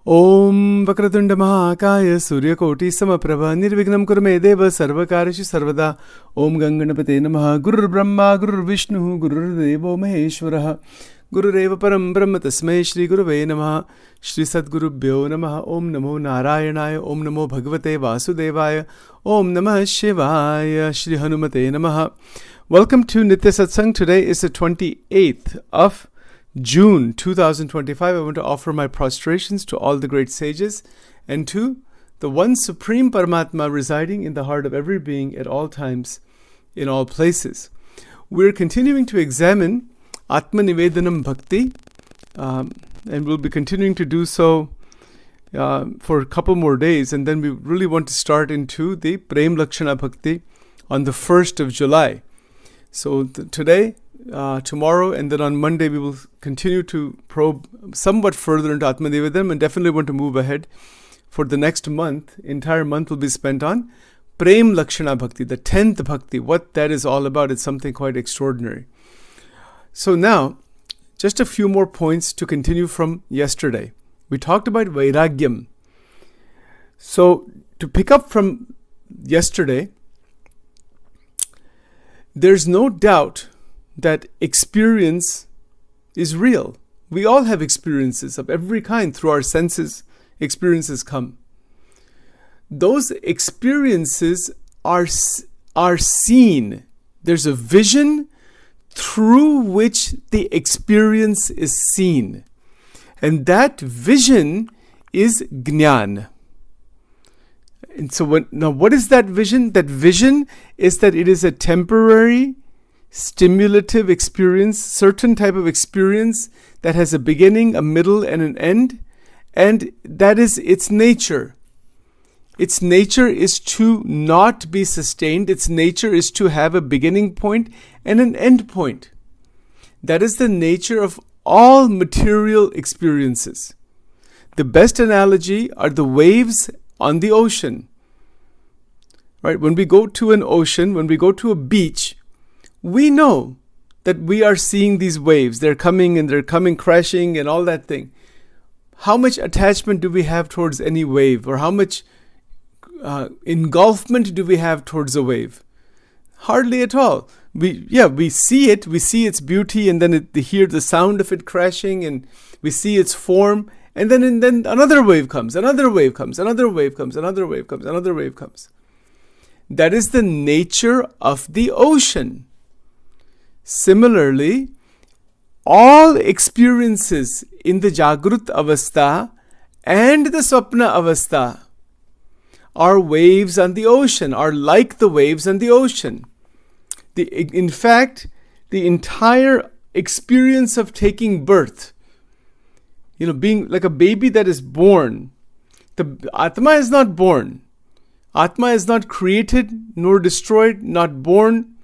Om Vakratunda Mahakaya Suryakoti Samaprabha Nirvignam Kurme Deva Sarvakarishi Sarvada Om Ganganapate Namaha Guru Brahma Guru Vishnu Guru Devo Maheshwaraha Guru Reva Param Brahma Tasmai Shri Guruve Namaha Shri Sadgurubhyo Namaha Om Namo Narayanaya Om Namo Bhagavate Vasudevaya Om Namah Shivaya Shri Hanumate Namaha. Welcome to Nitya Satsang. Today is the 28th of June 2025. I want to offer my prostrations to all the great sages and to the one supreme Paramatma residing in the heart of every being at all times, in all places. We're continuing to examine Ātma-Nivedanam Bhakti, and we'll be continuing to do so for a couple more days, and then we really want to start into the Prem Lakshana Bhakti on the 1st of July. So today, tomorrow, and then on Monday we will continue to probe somewhat further into Ātma-Nivedanam and definitely want to move ahead. For the next month, entire month will be spent on Prem Lakshana Bhakti, the 10th Bhakti. What that is all about, it's something quite extraordinary. So now, just a few more points to continue from yesterday. We talked about Vairagyam. So to pick up from yesterday, there's no doubt that experience is real. We all have experiences of every kind. Through our senses, experiences come. Those experiences are seen. There's a vision through which the experience is seen. And that vision is Jnana. And so what is that vision? That vision is that it is a temporary, stimulative experience, certain type of experience that has a beginning, a middle, and an end, and that is its nature. Its nature is to not be sustained. Its nature is to have a beginning point and an end point. That is the nature of all material experiences. The best analogy are the waves on the ocean. Right? When we go to an ocean, when we go to a beach, we know that we are seeing these waves. They're coming crashing and all that thing. How much attachment do we have towards any wave? Or how much engulfment do we have towards a wave? Hardly at all. We see it, we see its beauty, and then we hear the sound of it crashing, and we see its form, and then another wave comes, another wave comes, another wave comes, another wave comes, another wave comes. That is the nature of the ocean. Similarly, all experiences in the Jagrut Avastha and the Swapna Avastha are waves on the ocean, are like the waves on the ocean. In fact, the entire experience of taking birth, being like a baby that is born, the Atma is not born. Atma is not created, nor destroyed, not born.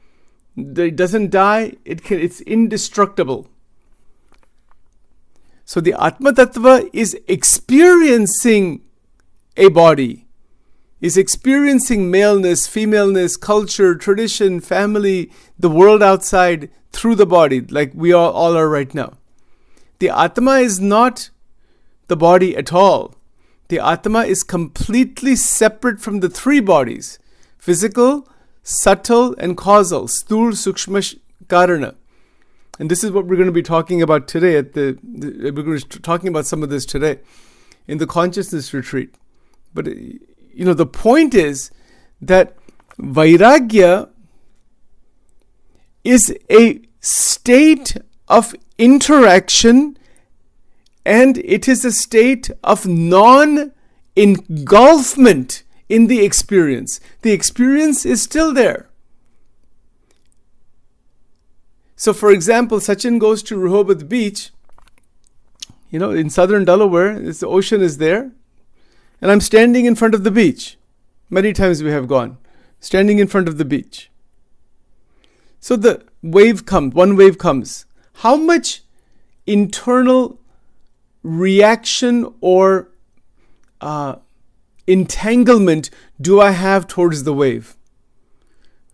It doesn't die. It's indestructible. So the Atma Tattva is experiencing a body, is experiencing maleness, femaleness, culture, tradition, family, the world outside through the body, like we all are right now. The Atma is not the body at all. The Atma is completely separate from the three bodies: physical, subtle, and causal, sthul, sukshma, karana. And this is what we're going to be talking about today. We're going to be talking about some of this today in the consciousness retreat. But the point is that Vairagya is a state of interaction, and it is a state of non-engulfment in the experience. The experience is still there. So, for example, Sachin goes to Rehoboth Beach, in southern Delaware. The ocean is there, and I'm standing in front of the beach. Many times we have gone, standing in front of the beach. So the one wave comes. How much internal reaction or entanglement do I have towards the wave?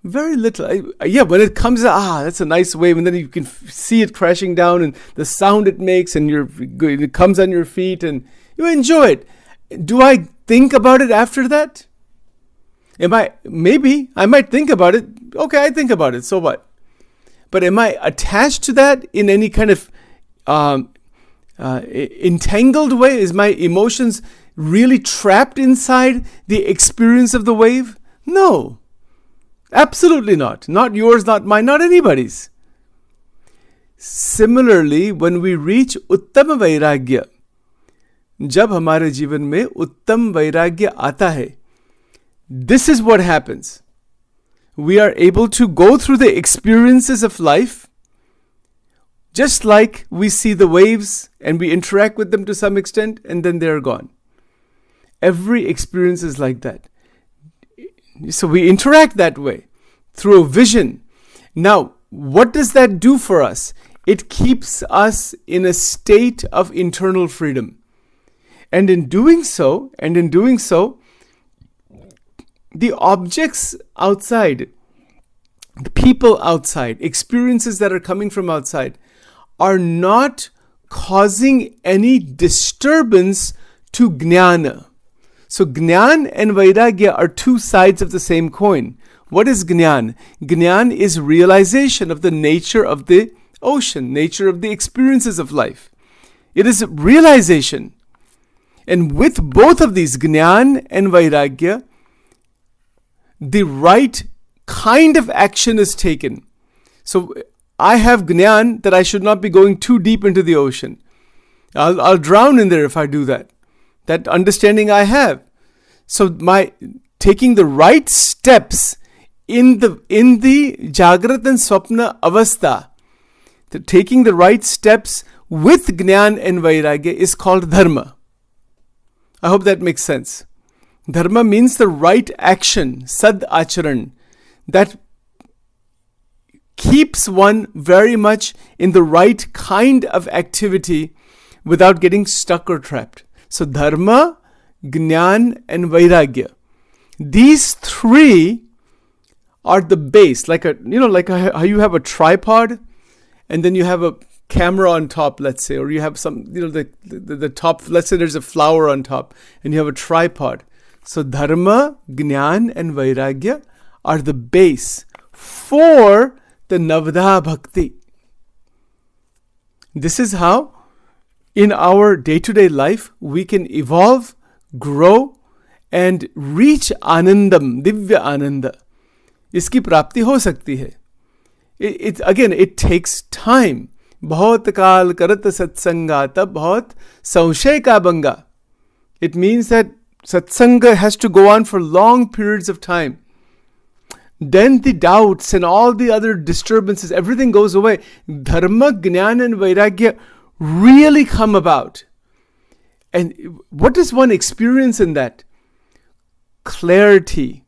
Very little. When it comes, that's a nice wave, and then you can see it crashing down, and the sound it makes, and it comes on your feet, and You enjoy it. Do I think about it after that? Maybe I might think about it. Okay, I think about it. So what? But am I attached to that in any kind of entangled way? Is my emotions really trapped inside the experience of the wave? No, absolutely not. Not yours, not mine, not anybody's. Similarly, when we reach उत्तम वैराग्य, जब हमारे जीवन में उत्तम वैराग्य आता है, this is what happens. We are able to go through the experiences of life just like we see the waves and we interact with them to some extent and then they're gone. Every experience is like that. So we interact that way through a vision. Now, what does that do for us? It keeps us in a state of internal freedom. And in doing so, the objects outside, the people outside, experiences that are coming from outside are not causing any disturbance to jnana. So jnana and vairagya are two sides of the same coin. What is jnana? Jnana is realization of the nature of the ocean, nature of the experiences of life. It is realization. And with both of these, jnana and vairagya, the right kind of action is taken. So I have jnana that I should not be going too deep into the ocean. I'll drown in there if I do that. That understanding I have. So my taking the right steps in the Jagrat and Swapna avastha, taking the right steps with jnana and vairagya is called dharma. I hope that makes sense. Dharma means the right action, sad acharan, that keeps one very much in the right kind of activity without getting stuck or trapped. So dharma, jnana and vairagya. These three are the base, like how you have a tripod and then you have a camera on top, let's say, or you have some, the top, let's say there's a flower on top and you have a tripod. So dharma, jnana and vairagya are the base for the Navadha Bhakti. This is how in our day-to-day life we can evolve, grow and reach Anandam, Divya Ananda. Iski prapti ho sakti hai. It takes time. बहुत काल करत सत्संगा तब बहुत संशय का बंगा. It means that satsanga has to go on for long periods of time. Then the doubts and all the other disturbances, everything goes away. Dharma, jnana and vairagya really come about. And what does one experience in that? Clarity.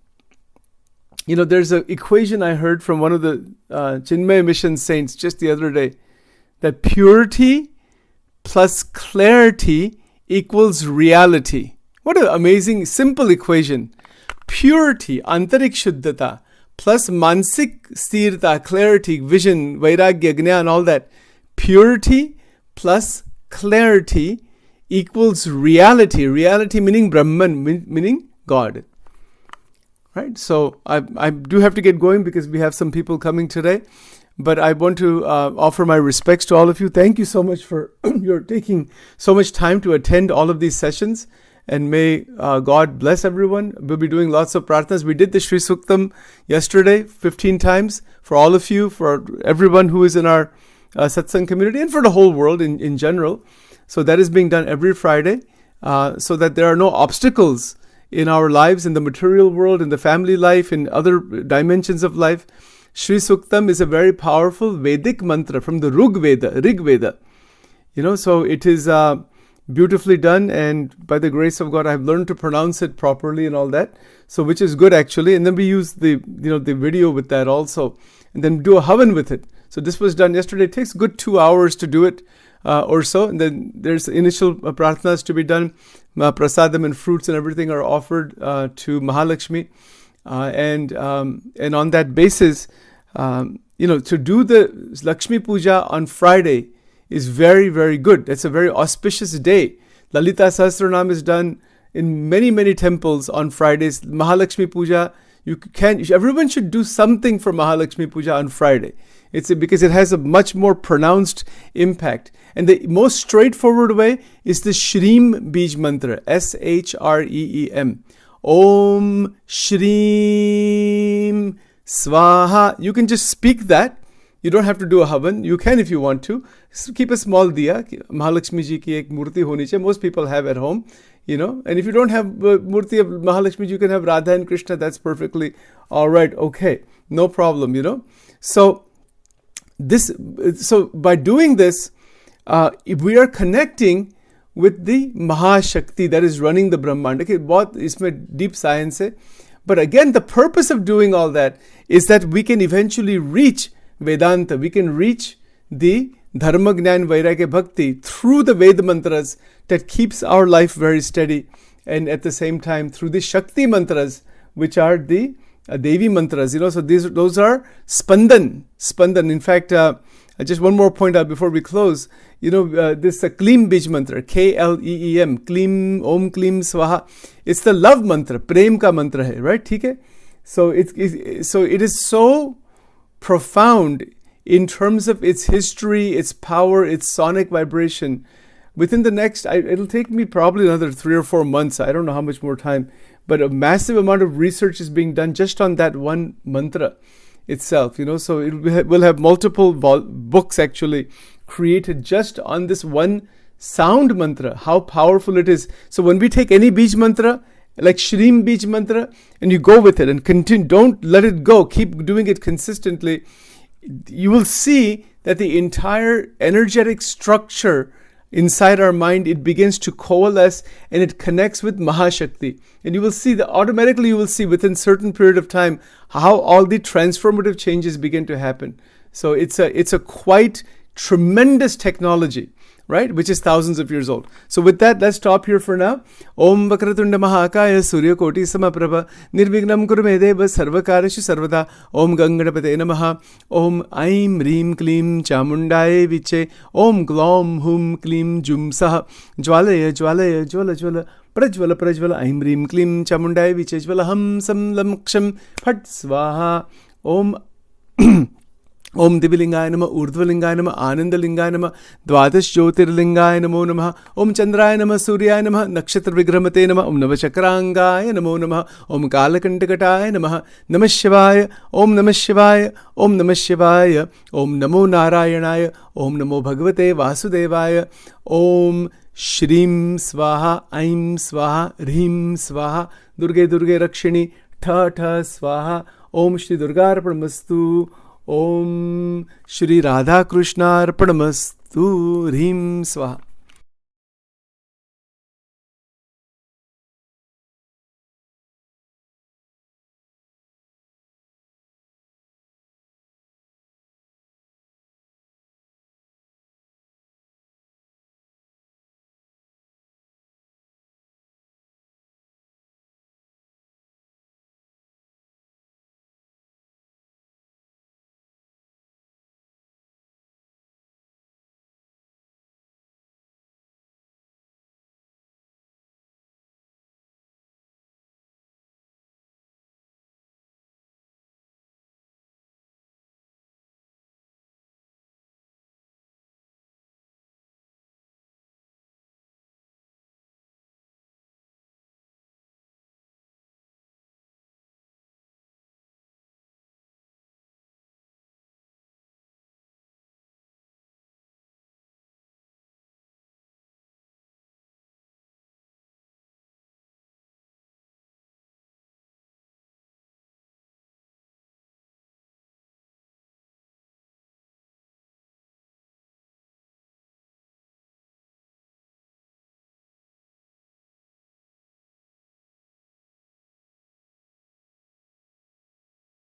There's an equation I heard from one of the Chinmaya Mission saints just the other day, that purity plus clarity equals reality. What an amazing, simple equation. Purity, antarik shuddhata, plus mansik sthirta, clarity, vision, vairagya, jnana, all that. Purity plus clarity equals reality. Reality meaning Brahman, meaning God. Right? So I do have to get going because we have some people coming today. But I want to offer my respects to all of you. Thank you so much for your taking so much time to attend all of these sessions. And may God bless everyone. We'll be doing lots of prarthanas. We did the Shri Suktam yesterday 15 times for all of you, for everyone who is in our satsang community and for the whole world in general. So that is being done every Friday so that there are no obstacles in our lives, in the material world, in the family life, in other dimensions of life. Shri Suktam is a very powerful Vedic mantra from the Rig Veda. So it is beautifully done, and by the grace of God, I've learned to pronounce it properly and all that. So which is good actually. And then we use the video with that also, and then do a havan with it. So this was done yesterday. It takes good 2 hours to do it or so. And then there's initial prarthanas to be done. Prasadam and fruits and everything are offered to Mahalakshmi. And on that basis, to do the Lakshmi Puja on Friday is very, very good. That's a very auspicious day Lalita Sahasranam is done in many, many temples on Fridays. Mahalakshmi Puja, everyone should do something for Mahalakshmi Puja on Friday. It's because it has a much more pronounced impact. And the most straightforward way is the Shreem Bij Mantra, Shreem. Om Shreem Swaha. You can just speak that. You don't have to do a havan. You can if you want to. Keep a small diya. Mahalakshmi ji ki ek murti honi chahiye. Most people have at home, And if you don't have murti of Mahalakshmi, you can have Radha and Krishna. That's perfectly all right. Okay, no problem. So by doing this, we are connecting with the Mahashakti that is running the Brahmand. Okay, isme deep science hai. But again, the purpose of doing all that is that we can eventually reach Vedanta. We can reach the Dharma, Gnan, Vairagya, Bhakti through the Veda mantras that keeps our life very steady, and at the same time through the Shakti mantras, which are the Devi mantras. So those are Spandan. In fact, just one more point out before we close. This Kleem Bij mantra, Kleem, Kleem, Om Kleem Swaha. It's the love mantra, Prem ka mantra hai, right? ठीक है? So it is so profound in terms of its history, its power, its sonic vibration. Within the next, it'll take me probably another 3 or 4 months. I don't know how much more time, but a massive amount of research is being done just on that one mantra itself. So we'll have multiple books actually created just on this one sound mantra, how powerful it is. So when we take any Bij mantra, like Shreem Bij mantra, and you go with it and continue, don't let it go, keep doing it consistently, you will see that the entire energetic structure inside our mind, it begins to coalesce and it connects with Mahashakti. And you will see automatically you will see within certain period of time how all the transformative changes begin to happen. So it's a quite tremendous technology, right? Which is thousands of years old. So with that, let's stop here for now. Om Vakratunda Mahakaya Surya Koti Samaprabha Nirvignam Kurumedeva Sarvakarishu Sarvada Om Ganganapate Namaha Om Aim Reem Klim Chamundaye Viche Om Glom Hum Klim Jum Saha Jwalaya Jwalaya Jwala Jwala Prajwala Prajwala Aim Reem Klim Chamundaye Viche Jwala Ham Sam Lam Ksham Phat Swaha Om Om Divilingaya Nama, Urdhvalingaya Nama, Anandalingaya Nama, Dvadash Jyotirlingaya Namo Namaha, Om Chandraya Nama, Suryaya Namaha, Nakshatra Vigramate Nama, Om Navachakrangaya Namo Namaha, Om Kalakantakataya Namaha, Namah Shivaya, Om Namah Shivaya, Om Namah Shivaya, Om Namo Narayanaya, Om Namo Bhagavate Vasudevaya, Om Shreem Swaha, Aim Swaha, Rhim Swaha, Durge Durge Rakshini, Tha Tha Swaha, Om Shri Durgarpanamastu, Om Shri Radha Krishna Arpanamastu, Rhim Swaha.